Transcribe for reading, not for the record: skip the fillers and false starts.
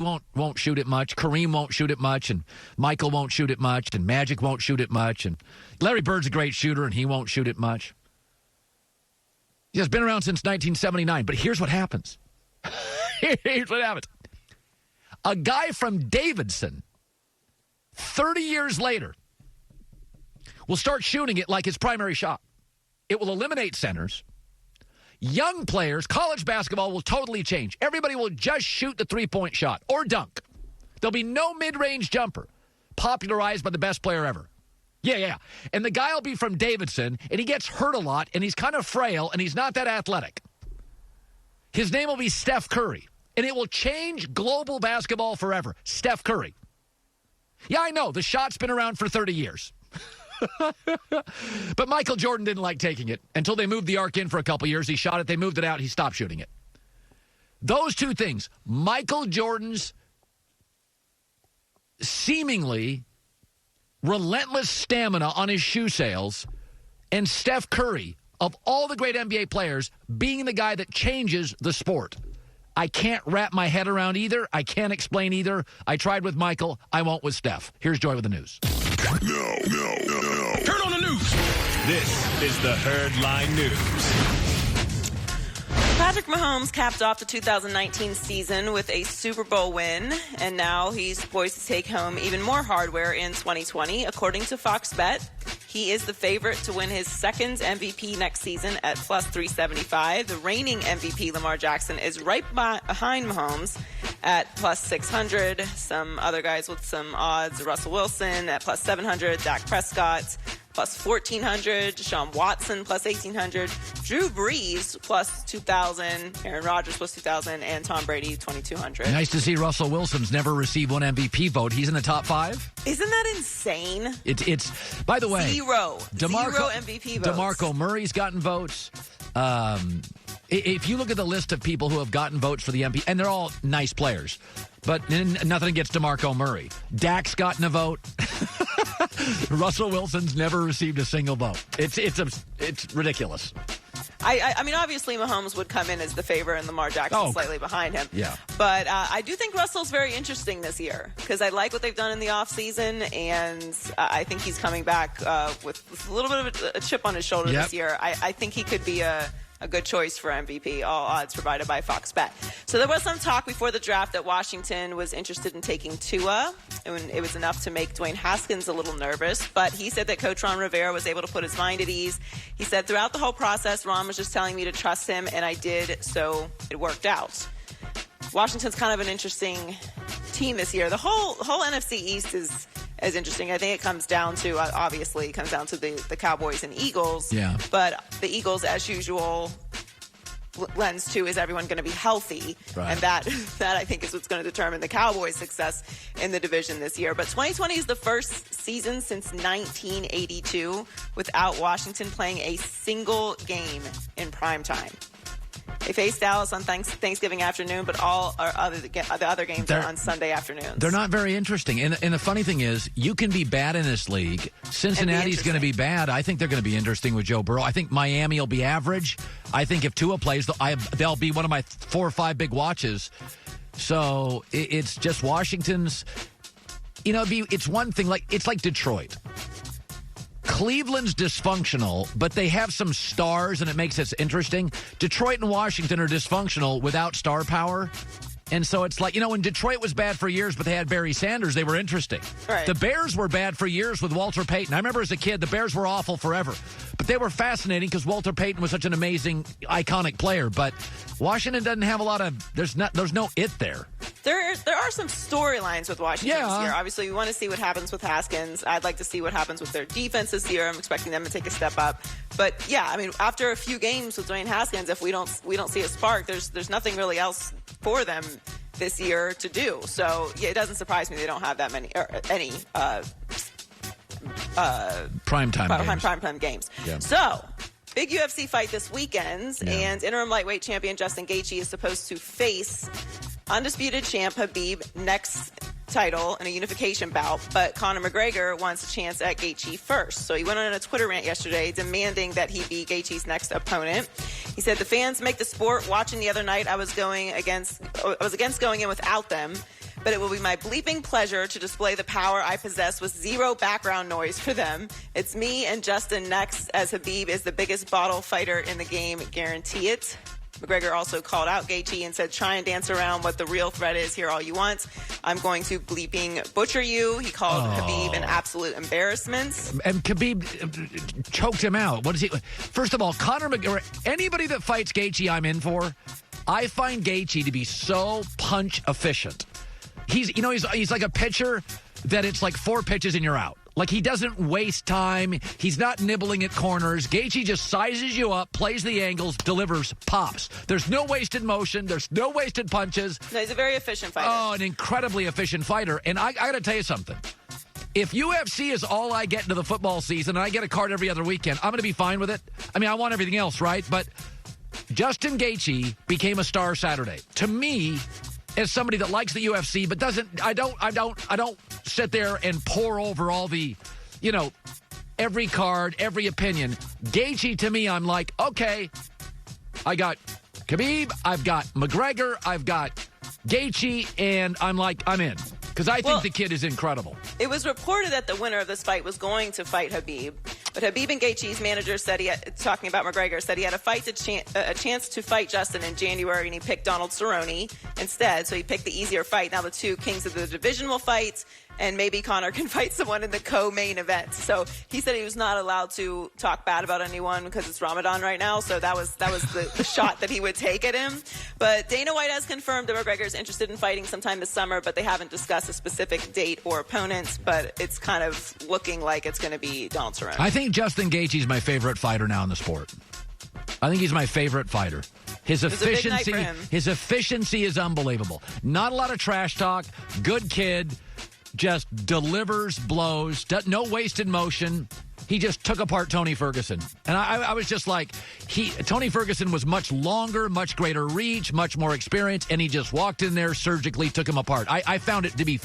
won't shoot it much. Kareem won't shoot it much, and Michael won't shoot it much, and Magic won't shoot it much, and Larry Bird's a great shooter, and he won't shoot it much. He's been around since 1979, but here's what happens. Here's what happens. A guy from Davidson, 30 years later, will start shooting it like his primary shot. It will eliminate centers. Young players, college basketball will totally change. Everybody will just shoot the three-point shot or dunk. There'll be no mid-range jumper popularized by the best player ever. Yeah. And the guy will be from Davidson, and he gets hurt a lot, and he's kind of frail, and he's not that athletic. His name will be Steph Curry, and it will change global basketball forever. Steph Curry. Yeah, I know. The shot's been around for 30 years. But Michael Jordan didn't like taking it until they moved the arc in for a couple years. He shot it. They moved it out. He stopped shooting it. Those two things, Michael Jordan's seemingly relentless stamina on his shoe sales, and Steph Curry, of all the great NBA players, being the guy that changes the sport. I can't wrap my head around either. I can't explain either. I tried with Michael. I won't with Steph. Here's Joy with the news. No. Turn on the news. This is the Herd Line News. Patrick Mahomes capped off the 2019 season with a Super Bowl win, and now he's poised to take home even more hardware in 2020. According to Fox Bet, he is the favorite to win his second MVP next season at plus 375. The reigning MVP, Lamar Jackson, is right behind Mahomes at plus 600. Some other guys with some odds, Russell Wilson at plus 700, Dak Prescott plus 1,400, Deshaun Watson plus 1,800, Drew Brees plus 2,000, Aaron Rodgers plus 2,000, and Tom Brady 2,200. Nice to see Russell Wilson's never received one MVP vote. He's in the top 5. Isn't that insane? It's by the way, zero MVP votes. DeMarco Murray's gotten votes. If you look at the list of people who have gotten votes for the MVP, and they're all nice players, but nothing against DeMarco Murray. Dak's gotten a vote. Russell Wilson's never received a single vote. It's ridiculous. I mean, obviously Mahomes would come in as the favorite and Lamar Jackson slightly behind him. Yeah. But I do think Russell's very interesting this year because I like what they've done in the offseason, and I think he's coming back with a little bit of a chip on his shoulder this year. I think he could be a good choice for MVP, all odds provided by Fox Bet. So there was some talk before the draft that Washington was interested in taking Tua, and it was enough to make Dwayne Haskins a little nervous, but he said that Coach Ron Rivera was able to put his mind at ease. He said, throughout the whole process, Ron was just telling me to trust him, and I did, so it worked out. Washington's kind of an interesting team this year. The whole NFC East is interesting. I think it comes down to, obviously, the Cowboys and Eagles. Yeah. But the Eagles, as usual, lens to is everyone going to be healthy? Right. And that I think is what's going to determine the Cowboys' success in the division this year. But 2020 is the first season since 1982 without Washington playing a single game in prime time. They face Dallas on Thanksgiving afternoon, but all the other games are on Sunday afternoons. They're not very interesting. And the funny thing is, you can be bad in this league. Cincinnati's going to be bad. I think they're going to be interesting with Joe Burrow. I think Miami will be average. I think if Tua plays, they'll be one of my 4 or 5 big watches. So it's just Washington's. It's one thing. It's like Detroit. Cleveland's dysfunctional, but they have some stars, and it makes it interesting. Detroit and Washington are dysfunctional without star power. And so it's like, when Detroit was bad for years, but they had Barry Sanders, they were interesting. Right. The Bears were bad for years with Walter Payton. I remember as a kid, the Bears were awful forever. But they were fascinating because Walter Payton was such an amazing, iconic player. But Washington doesn't have a lot of, there's no it there. There are some storylines with Washington this year. Obviously, we want to see what happens with Haskins. I'd like to see what happens with their defense this year. I'm expecting them to take a step up. But yeah, I mean, after a few games with Dwayne Haskins, if we don't see a spark, there's nothing really else for them this year to do. So yeah, it doesn't surprise me they don't have that many or any primetime games. Yeah. So big UFC fight this weekend, and interim lightweight champion Justin Gaethje is supposed to face undisputed champ Khabib next title in a unification bout, but Conor McGregor wants a chance at Gaethje first. So he went on a Twitter rant yesterday demanding that he be Gaethje's next opponent. He said, "The fans make the sport. Watching the other night, I was against going in without them. but it will be my bleeping pleasure to display the power I possess with zero background noise for them. It's me and Justin next, as Khabib is the biggest bottle fighter in the game. Guarantee it. McGregor also called out Gaethje and said, try and dance around what the real threat is here all you want. I'm going to bleeping butcher you. He called Khabib an absolute embarrassment. And Khabib choked him out. What is he? First of all, Conor McGregor, anybody that fights Gaethje I'm in for. I find Gaethje to be so punch efficient. He's like a pitcher that it's like 4 pitches and you're out. Like, he doesn't waste time. He's not nibbling at corners. Gaethje just sizes you up, plays the angles, delivers, pops. There's no wasted motion. There's no wasted punches. No, he's a very efficient fighter. Oh, an incredibly efficient fighter. And I got to tell you something. If UFC is all I get into the football season and I get a card every other weekend, I'm going to be fine with it. I mean, I want everything else, right? But Justin Gaethje became a star Saturday. To me, as somebody that likes the UFC but I don't sit there and pore over all the, every card, every opinion. Gaethje, to me, I'm like, okay, I got Khabib, I've got McGregor, I've got Gaethje, and I'm in. Because I think the kid is incredible. It was reported that the winner of this fight was going to fight Khabib. But Khabib and Gaethje's manager said, talking about McGregor, said he had a chance to fight Justin in January, and he picked Donald Cerrone instead. So he picked the easier fight. Now the two kings of the division will fight, and maybe Conor can fight someone in the co-main event. So he said he was not allowed to talk bad about anyone because it's Ramadan right now. So that was the shot that he would take at him. But Dana White has confirmed that McGregor is interested in fighting sometime this summer, but they haven't discussed a specific date or opponent. But it's kind of looking like it's going to be Donald Cerrone. I think Justin Gaethje is my favorite fighter now in the sport. I think he's my favorite fighter. His efficiency is unbelievable. Not a lot of trash talk. Good kid. Just delivers blows. No wasted motion. He just took apart Tony Ferguson. And I was just like, Tony Ferguson was much longer, much greater reach, much more experience, and he just walked in there, surgically took him apart. I found it to be